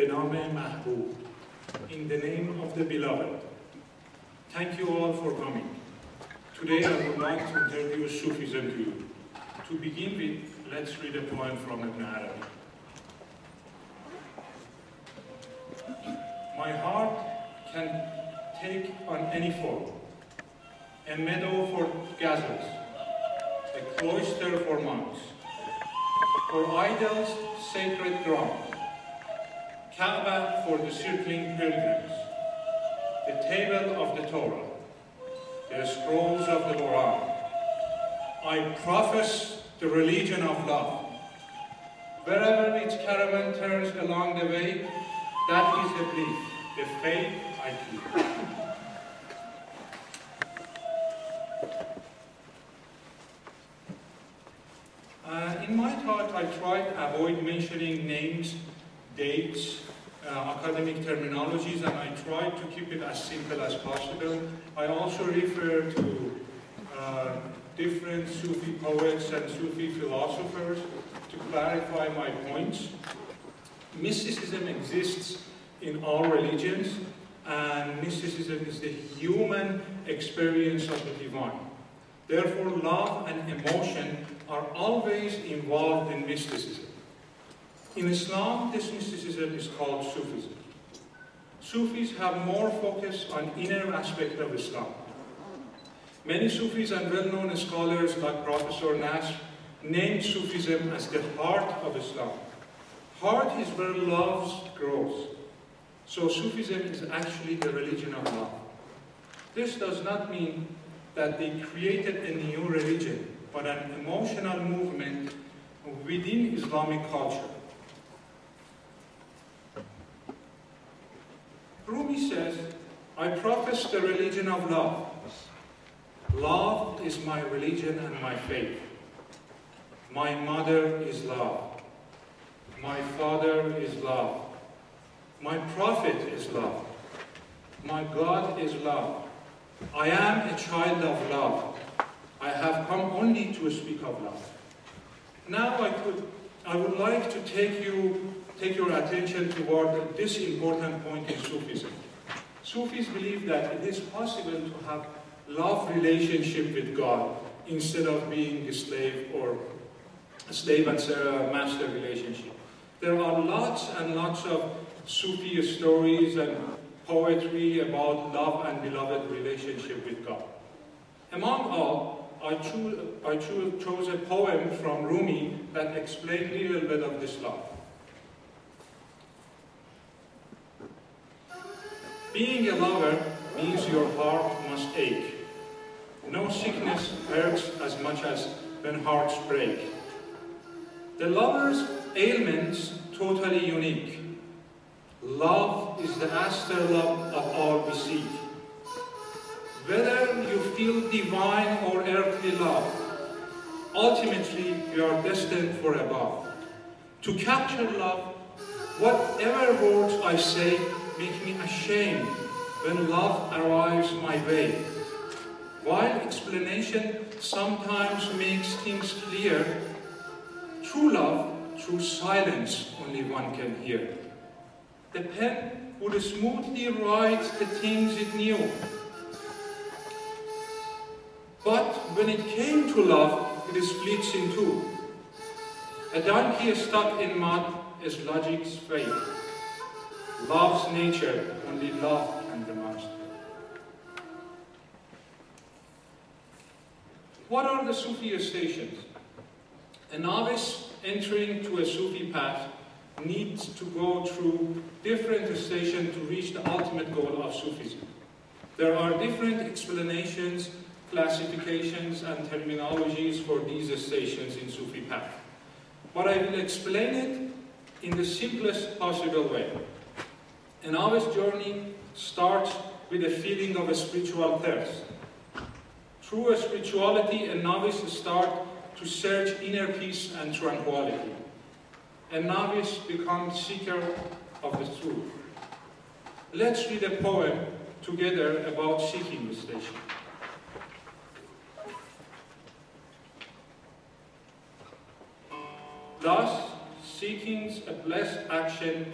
به نام محبوب. In the name of the beloved. Thank you all for coming. Today I would like to introduce Sufism to you. To begin with, let's read a poem from Ibn Arabi. My heart can take on any form. A meadow for gazelles, a cloister for monks, for idols, sacred ground, Kaaba for the circling pilgrims, the table of the Torah, the scrolls of the Quran. I profess the religion of love. Wherever its caravan turns along the way, that is the belief, the faith I keep. In my talk, I tried to avoid mentioning names, dates, academic terminologies, and I tried to keep it as simple as possible. I also refer to different Sufi poets and Sufi philosophers to clarify my points. Mysticism exists in all religions, and mysticism is the human experience of the divine. Therefore, love and emotion are always involved in mysticism. In Islam, this mysticism is called Sufism. Sufis have more focus on inner aspect of Islam. Many Sufis and well-known scholars like Professor Nasr named Sufism as the heart of Islam. Heart is where love grows. So Sufism is actually the religion of love. This does not mean that they created a new religion, but an emotional movement within Islamic culture. Rumi says, I profess the religion of love. Love is my religion and my faith. My mother is love. My father is love. My prophet is love. My God is love. I am a child of love. I have come only to speak of love. Now I would like to take your attention toward this important point in Sufism. Sufis believe that it is possible to have love relationship with God instead of being a slave or a slave and master relationship. There are lots and lots of Sufi stories and poetry about love and beloved relationship with God. Among all, I chose a poem from Rumi that explains a little bit of this love. Being a lover means your heart must ache. No sickness hurts as much as when hearts break. The lover's ailment's totally unique. Love is the aster love of all we seek. Whether you feel divine or earthly love, ultimately you are destined for above. To capture love, whatever words I say make me ashamed when love arrives my way. While explanation sometimes makes things clear, true love, through silence, only one can hear. The pen would smoothly write the things it knew. But when it came to love, it splits in two. A donkey stuck in mud is logic's fate. Love's nature, only love can demonstrate. What are the Sufi stations? A novice entering to a Sufi path needs to go through different stations to reach the ultimate goal of Sufism. There are different explanations, classifications, and terminologies for these stations in Sufi path. But I will explain it in the simplest possible way. A novice journey starts with a feeling of a spiritual thirst. Through spirituality, a novice starts to search inner peace and tranquility. A novice becomes seeker of the truth. Let's read a poem together about seeking the station. Thus, seeking's a blessed action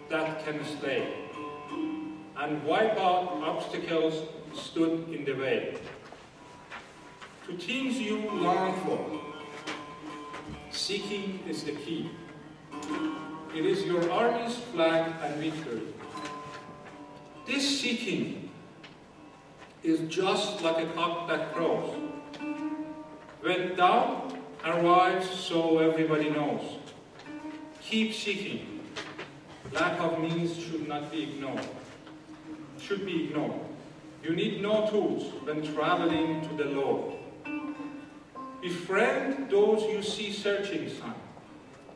that can slay, and wipe out obstacles stood in the way. To things you long for, seeking is the key. It is your army's flag and victory. This seeking is just like a cock that crows. When doubt arrives, so everybody knows. Keep seeking. Lack of means should not be ignored. Should be ignored. You need no tools when traveling to the Lord. Befriend those you see searching, son,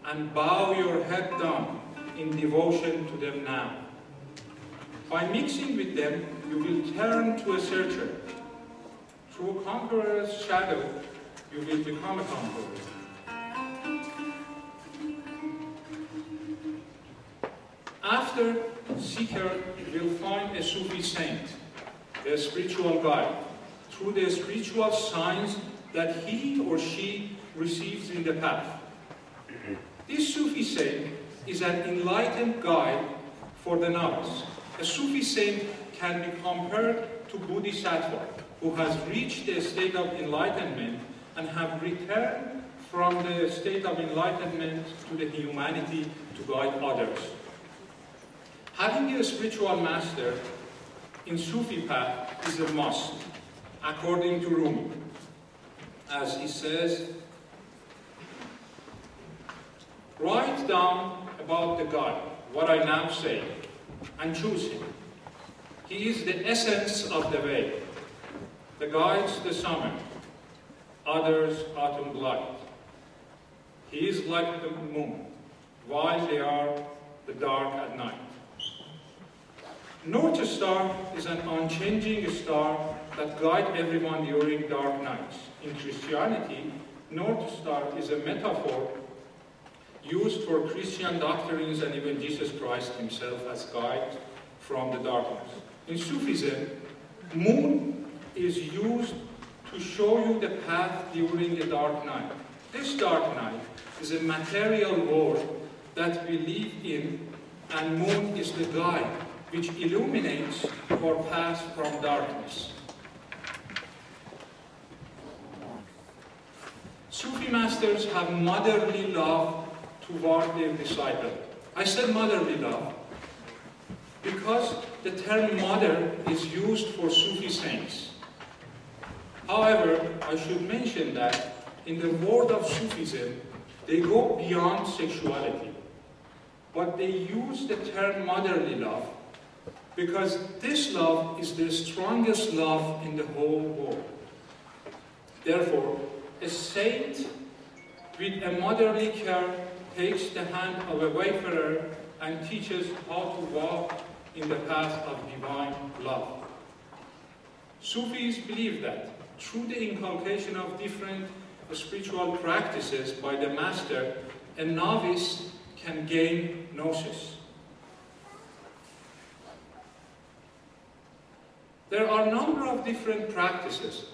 and bow your head down in devotion to them now. By mixing with them, you will turn to a searcher. Through a conqueror's shadow, you will become a conqueror. After seeker will find a Sufi saint, a spiritual guide, through the spiritual signs that he or she receives in the path. This Sufi saint is an enlightened guide for the novice. A Sufi saint can be compared to Bodhisattva, who has reached the state of enlightenment and have returned from the state of enlightenment to the humanity to guide others. Having a spiritual master in Sufi path is a must, according to Rumi. As he says, write down about the God, what I now say, and choose him. He is the essence of the way. The guides the summer, others autumn light. He is like the moon, while they are the dark at night. North Star is an unchanging star that guides everyone during dark nights. In Christianity, North Star is a metaphor used for Christian doctrines and even Jesus Christ himself as guide from the darkness. In Sufism, moon is used to show you the path during the dark night. This dark night is a material world that we live in, and moon is the guide which illuminates our path from darkness. Sufi masters have motherly love toward their disciple. I said motherly love because the term mother is used for Sufi saints. However, I should mention that in the world of Sufism, they go beyond sexuality. But they use the term motherly love because this love is the strongest love in the whole world. Therefore, a saint with a motherly care takes the hand of a wayfarer and teaches how to walk in the path of divine love. Sufis believe that through the inculcation of different spiritual practices by the master, a novice can gain gnosis. There are a number of different practices